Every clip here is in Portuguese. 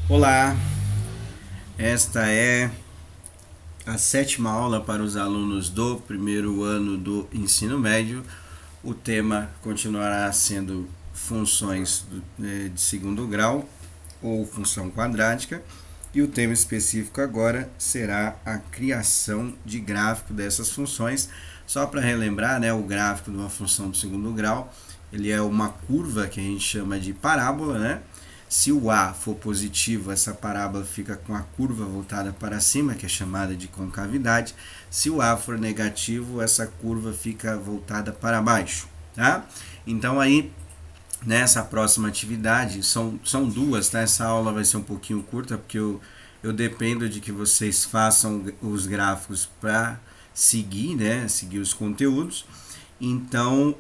Olá, esta é a sétima aula para os alunos do primeiro ano do ensino médio. O tema continuará sendo funções de segundo grau ou função quadrática, e o tema específico agora será a criação de gráfico dessas funções. Só para relembrar, o gráfico de uma função do segundo grau, ele é uma curva que a gente chama de parábola, Se o A for positivo, essa parábola fica com a curva voltada para cima, que é chamada de concavidade. Se o A for negativo, essa curva fica voltada para baixo, tá? Então aí, nessa próxima atividade, são duas, tá? Essa aula vai ser um pouquinho curta, porque eu dependo de que vocês façam os gráficos para seguir, seguir os conteúdos. Então,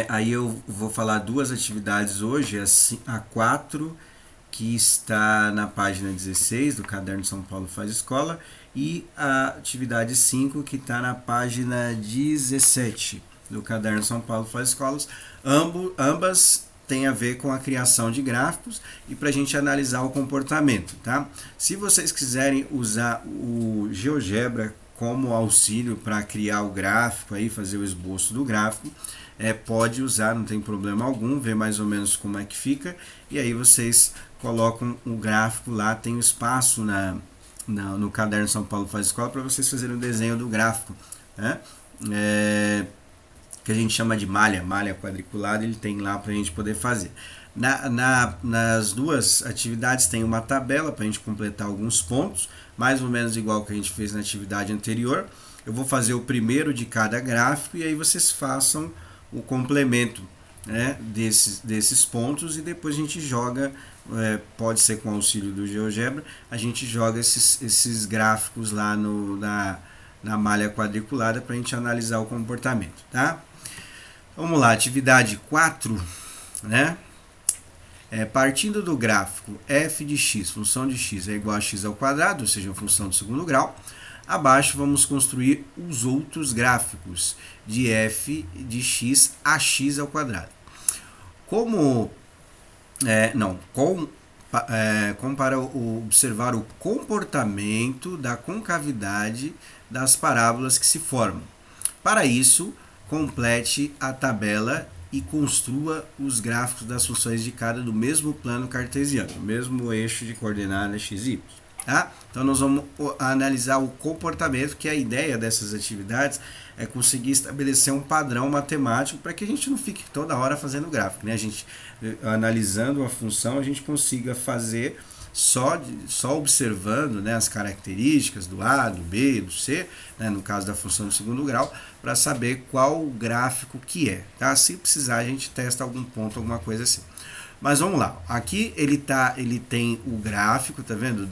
aí eu vou falar duas atividades hoje, a 4, que está na página 16 do Caderno São Paulo Faz Escola, e a atividade 5, que está na página 17 do Caderno São Paulo Faz Escolas. Ambas têm a ver com a criação de gráficos e para a gente analisar o comportamento, tá? Se vocês quiserem usar o GeoGebra como auxílio para criar o gráfico, aí fazer o esboço do gráfico, pode usar, não tem problema algum, ver mais ou menos como é que fica, e aí vocês colocam o gráfico lá, tem o espaço no Caderno São Paulo Faz Escola para vocês fazerem o desenho do gráfico, que a gente chama de malha quadriculada, ele tem lá para a gente poder fazer. Nas duas atividades tem uma tabela para a gente completar alguns pontos, mais ou menos igual que a gente fez na atividade anterior. Eu vou fazer o primeiro de cada gráfico e aí vocês façam o complemento, desses pontos, e depois a gente joga, pode ser com auxílio do GeoGebra, a gente joga esses gráficos lá na malha quadriculada para a gente analisar o comportamento, tá? Vamos lá, atividade 4, partindo do gráfico f de x, função de x é igual a x ao quadrado, ou seja, a função do segundo grau, abaixo vamos construir os outros gráficos de f de x a x ao quadrado. Para observar o comportamento da concavidade das parábolas que se formam. Para isso, complete a tabela e construa os gráficos das funções de cada do mesmo plano cartesiano, mesmo eixo de coordenadas x e y. Tá? Então nós vamos analisar o comportamento, que a ideia dessas atividades é conseguir estabelecer um padrão matemático para que a gente não fique toda hora fazendo gráfico, A gente, analisando a função, a gente consiga fazer só observando, as características do A, do B, do C, no caso da função do segundo grau, para saber qual o gráfico que é. Tá? Se precisar, a gente testa algum ponto, alguma coisa assim. Mas vamos lá, aqui ele tem o gráfico, tá vendo,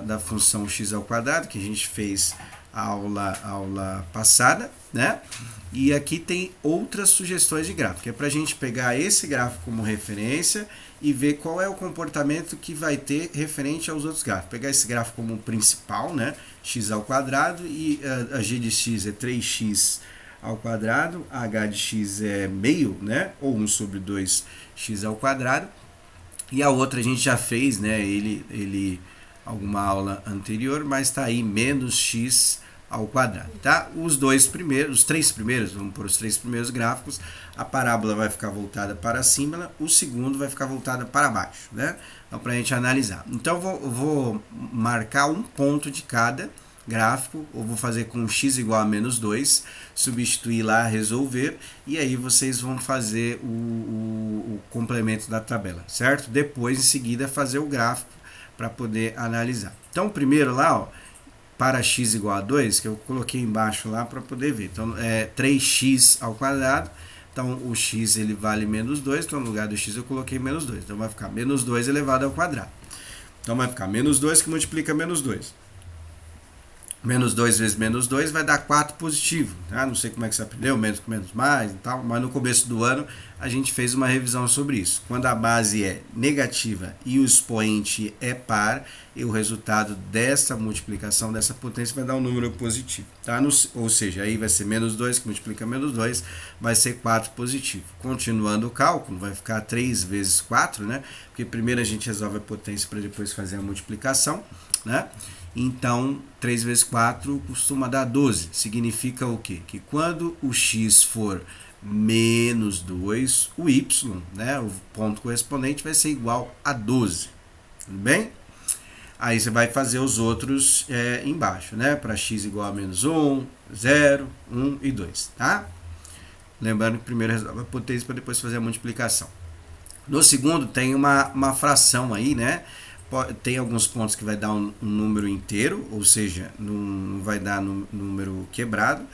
da função x ao quadrado, que a gente fez a aula passada, E aqui tem outras sugestões de gráfico, que é para a gente pegar esse gráfico como referência e ver qual é o comportamento que vai ter referente aos outros gráficos. Pegar esse gráfico como principal, x ao quadrado, e a g de x é 3x ao quadrado, a h de x é meio, ou 1 sobre 2x ao quadrado, e a outra a gente já fez, alguma aula anterior, mas está aí menos x ao quadrado, tá? Os três primeiros, vamos por os três primeiros gráficos, a parábola vai ficar voltada para cima, o segundo vai ficar voltada para baixo, Então, para a gente analisar. Então, vou marcar um ponto de cada gráfico, ou vou fazer com x igual a menos 2, substituir lá, resolver, e aí vocês vão fazer o complemento da tabela, certo? Depois, em seguida, fazer o gráfico para poder analisar. Então, primeiro lá, para x igual a 2, que eu coloquei embaixo lá para poder ver. Então, é 3x ao quadrado, então o x ele vale menos 2, então no lugar do x eu coloquei menos 2, então vai ficar menos 2 elevado ao quadrado. Então vai ficar menos 2 que multiplica menos 2. Menos 2 vezes menos 2 vai dar 4 positivo. Tá? Não sei como é que você aprendeu, menos com menos mais e tal, mas no começo do ano a gente fez uma revisão sobre isso. Quando a base é negativa e o expoente é par, e o resultado dessa multiplicação, dessa potência, vai dar um número positivo. Tá? Ou seja, aí vai ser menos 2 que multiplica menos 2, vai ser 4 positivo. Continuando o cálculo, vai ficar 3 vezes 4, né? Porque primeiro a gente resolve a potência para depois fazer a multiplicação, né? Então, 3 vezes 4 costuma dar 12. Significa o quê? Que quando o x for menos 2, o y, né, o ponto correspondente, vai ser igual a 12. Tudo bem? Aí você vai fazer os outros embaixo, né? Para x igual a menos 1, 0, 1 e 2, tá? Lembrando que primeiro resolve a potência para depois fazer a multiplicação. No segundo tem uma fração aí, né? Tem alguns pontos que vai dar um número inteiro, ou seja, não vai dar número quebrado,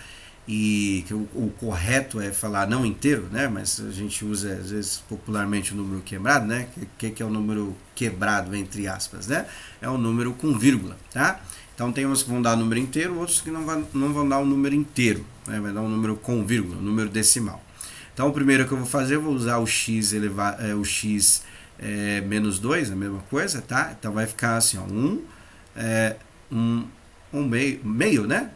e que o correto é falar não inteiro, né? Mas a gente usa às vezes popularmente o número quebrado, né? Que é o número quebrado entre aspas, né? É um número com vírgula, tá? Então tem uns que vão dar o número inteiro, outros que não vão dar o número inteiro, né? Vai dar um número com vírgula, um número decimal. Então o primeiro que eu vou fazer, eu vou usar o x menos 2, a mesma coisa, tá? Então vai ficar assim, ó, 1 meio, né?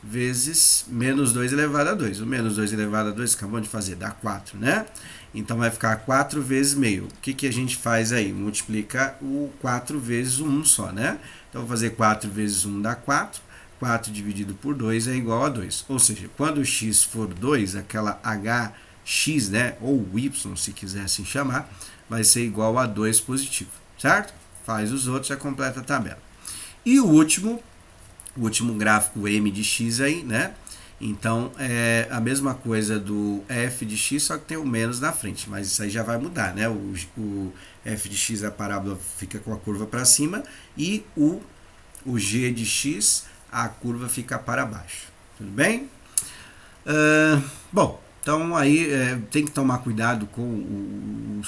Vezes menos 2 elevado a 2. O menos 2 elevado a 2, acabamos de fazer, dá 4, né? Então vai ficar 4 vezes meio. O que a gente faz aí? Multiplica o 4 vezes o 1 só, né? Então vou fazer 4 vezes 1 dá 4. 4 dividido por 2 é igual a 2. Ou seja, quando o x for 2, aquela hx, né? Ou y, se quiser assim chamar, vai ser igual a 2 positivo, certo? Faz os outros, já completa a tabela. E o último gráfico, o m de x aí, né? Então, é a mesma coisa do f de x, só que tem o menos na frente, mas isso aí já vai mudar, né? O f de x, a parábola fica com a curva para cima, e o g de x, a curva fica para baixo. Tudo bem? Bom, então aí tem que tomar cuidado com o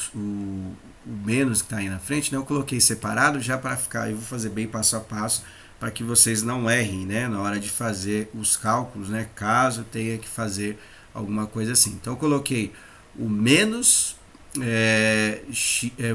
menos que está aí na frente, né? Eu coloquei separado já para ficar, eu vou fazer bem passo a passo, para que vocês não errem, né, na hora de fazer os cálculos, né, caso tenha que fazer alguma coisa assim. Então eu coloquei o menos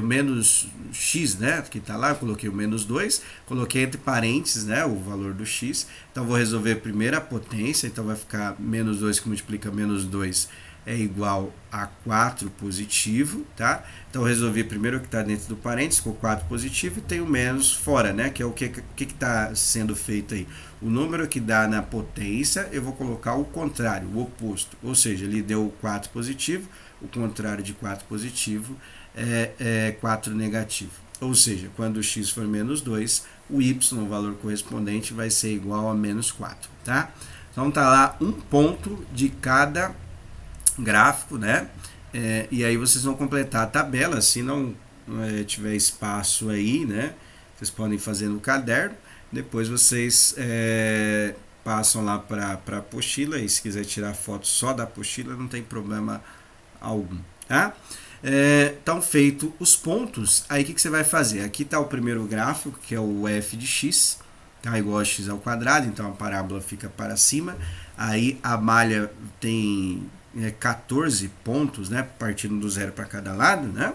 menos x, né, que está lá, eu coloquei o menos 2, coloquei entre parênteses, né, o valor do x. Então vou resolver primeiro a potência, então vai ficar menos 2 que multiplica menos 2 é igual a 4 positivo, tá? Então eu resolvi primeiro o que está dentro do parênteses, com 4 positivo, e tem o menos fora, né? Que é o que está sendo feito aí. O número que dá na potência, eu vou colocar o contrário, o oposto. Ou seja, ele deu 4 positivo, o contrário de 4 positivo é 4 negativo. Ou seja, quando o x for menos 2, o y, o valor correspondente, vai ser igual a menos 4, tá? Então tá lá um ponto de cada gráfico, né? E aí vocês vão completar a tabela, se não tiver espaço aí, né? Vocês podem fazer no caderno, depois vocês passam lá para a apostila, e se quiser tirar foto só da apostila, não tem problema algum, tá? Então, feito os pontos, aí o que você vai fazer? Aqui está o primeiro gráfico, que é o f de x, tá? Igual a x ao quadrado, então a parábola fica para cima, aí a malha tem 14 pontos, né, partindo do zero para cada lado, né?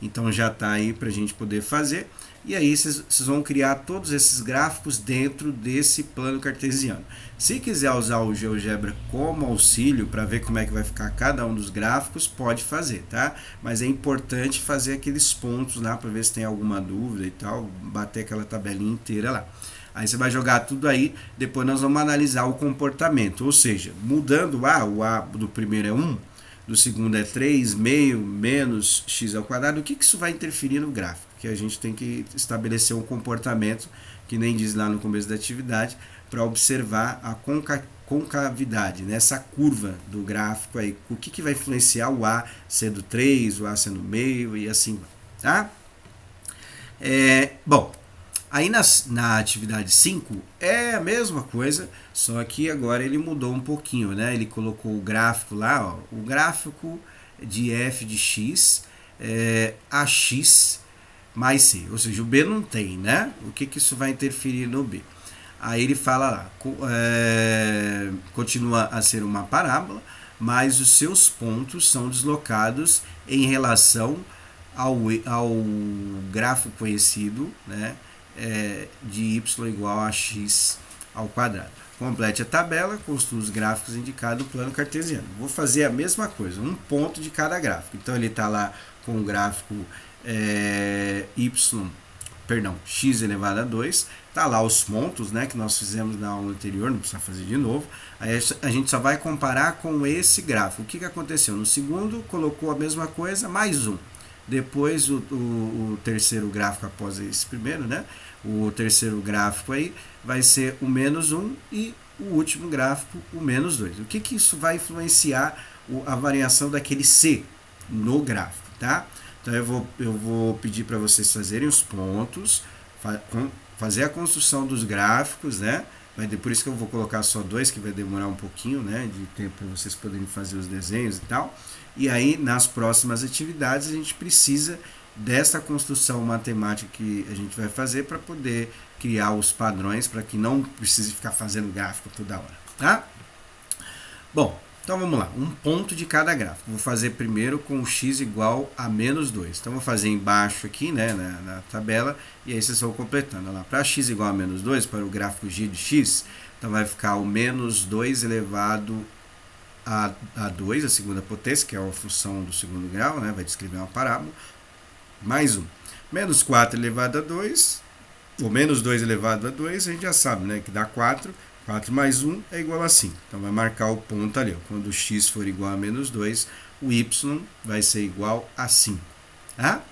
Então já está aí para a gente poder fazer. E aí vocês vão criar todos esses gráficos dentro desse plano cartesiano. Se quiser usar o GeoGebra como auxílio para ver como é que vai ficar cada um dos gráficos, pode fazer, tá? Mas é importante fazer aqueles pontos lá para ver se tem alguma dúvida e tal, bater aquela tabelinha inteira lá. Aí você vai jogar tudo aí, depois nós vamos analisar o comportamento, ou seja, mudando o A do primeiro é 1, do segundo é 3, meio, menos x ao quadrado, o que isso vai interferir no gráfico? Que a gente tem que estabelecer um comportamento, que nem diz lá no começo da atividade, para observar a concavidade, né? Essa curva do gráfico aí, o que vai influenciar o A sendo 3, o A sendo meio e assim, tá? Bom, aí na atividade 5 é a mesma coisa, só que agora ele mudou um pouquinho, né? Ele colocou o gráfico lá, ó, o gráfico de f de x ax mais c, ou seja, o b não tem, né? O que isso vai interferir no b? Aí ele fala lá, continua a ser uma parábola, mas os seus pontos são deslocados em relação ao gráfico conhecido, né, de y igual a x ao quadrado. Complete a tabela, construa os gráficos indicados no plano cartesiano. Vou fazer a mesma coisa, um ponto de cada gráfico. Então ele está lá com o gráfico x elevado a 2, tá lá os pontos, né, que nós fizemos na aula anterior, não precisa fazer de novo. Aí a gente só vai comparar com esse gráfico. O que aconteceu? No segundo colocou a mesma coisa, mais um. Depois o terceiro gráfico após esse primeiro, né? O terceiro gráfico aí vai ser o menos 1 e o último gráfico o menos 2. O que isso vai influenciar a variação daquele C no gráfico, tá? Então eu vou pedir para vocês fazerem os pontos, fazer a construção dos gráficos, né? Por isso que eu vou colocar só 2, que vai demorar um pouquinho, né, de tempo para vocês poderem fazer os desenhos e tal. E aí, nas próximas atividades, a gente precisa dessa construção matemática que a gente vai fazer para poder criar os padrões, para que não precise ficar fazendo gráfico toda hora, tá? Bom, então vamos lá, um ponto de cada gráfico. Vou fazer primeiro com x igual a menos 2. Então vou fazer embaixo aqui, né, na tabela, e aí vocês vão completando. Lá, para x igual a menos 2, para o gráfico g de x, então vai ficar o menos 2 elevado a 2, a segunda potência, que é uma função do segundo grau, né, vai descrever uma parábola, mais 1. Menos 4 elevado a 2, ou menos 2 elevado a 2, a gente já sabe, né, que dá 4. 4 mais 1 é igual a 5. Então, vai marcar o ponto ali. Ó. Quando o x for igual a menos 2, o y vai ser igual a 5. Tá?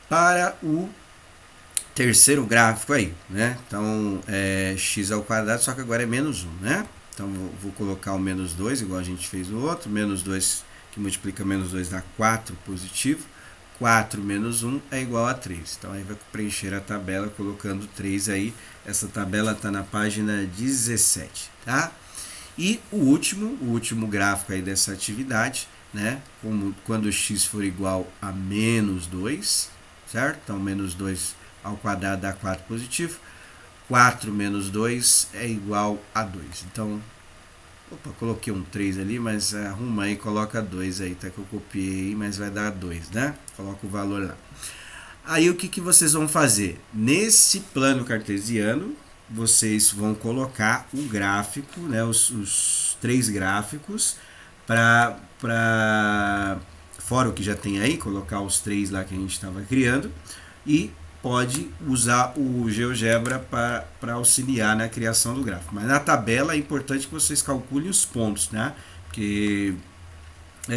Para o terceiro gráfico aí, né? Então, x ao quadrado, só que agora é menos 1, né? Então, vou colocar o menos 2, igual a gente fez no outro. Menos 2, que multiplica menos 2, dá 4 positivo. 4 menos 1 é igual a 3. Então, aí vai preencher a tabela colocando 3 aí. Essa tabela está na página 17, tá? E o último gráfico aí dessa atividade, né? Quando o x for igual a menos 2, certo? Então, menos 2 ao quadrado dá 4 positivo. 4 menos 2 é igual a 2. Então, coloquei um 3 ali, mas arruma aí, coloca 2 aí, tá? Que eu copiei, mas vai dar 2, né? Coloca o valor lá. Aí o que vocês vão fazer? Nesse plano cartesiano, vocês vão colocar o gráfico, né? Os 3 gráficos, fora o que já tem aí, colocar os 3 lá que a gente estava criando, e pode usar o GeoGebra para auxiliar na criação do gráfico. Mas na tabela é importante que vocês calculem os pontos, né? Porque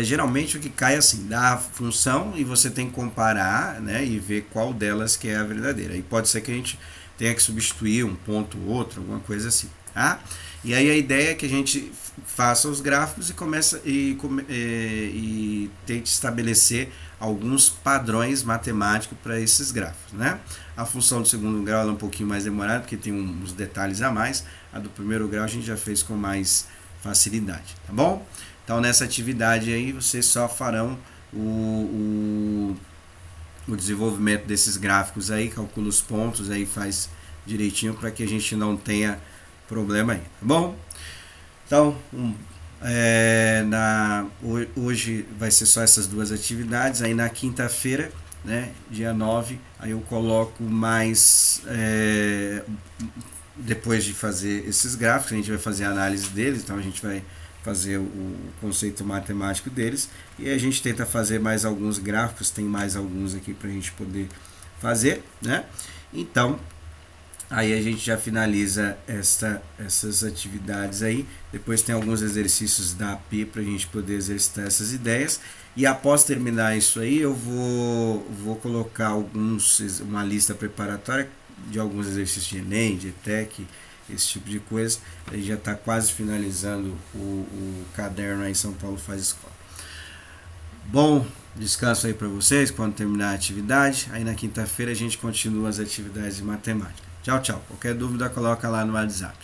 geralmente o que cai assim, dá a função e você tem que comparar, né, e ver qual delas que é a verdadeira. E pode ser que a gente tenha que substituir um ponto ou outro, alguma coisa assim, tá? E aí a ideia é que a gente faça os gráficos e tente estabelecer alguns padrões matemáticos para esses gráficos, né? A função do segundo grau é um pouquinho mais demorada, porque tem uns detalhes a mais. A do primeiro grau a gente já fez com mais facilidade, tá bom? Então, nessa atividade aí, vocês só farão o desenvolvimento desses gráficos aí, calcula os pontos aí, faz direitinho para que a gente não tenha problema aí, tá bom? Então, hoje vai ser só essas duas atividades. Aí na quinta-feira, né, dia 9, aí eu coloco mais... depois de fazer esses gráficos, a gente vai fazer a análise deles, então a gente vai fazer o conceito matemático deles, e a gente tenta fazer mais alguns gráficos, tem mais alguns aqui para a gente poder fazer, né? Então, aí a gente já finaliza essas atividades aí, depois tem alguns exercícios da AP para a gente poder exercitar essas ideias, e após terminar isso aí, eu vou colocar uma lista preparatória de alguns exercícios de Enem, de ETEC, esse tipo de coisa. A gente já está quase finalizando o caderno aí em São Paulo Faz Escola. Bom descanso aí para vocês quando terminar a atividade. Aí na quinta-feira a gente continua as atividades de matemática. Tchau, tchau. Qualquer dúvida coloca lá no WhatsApp.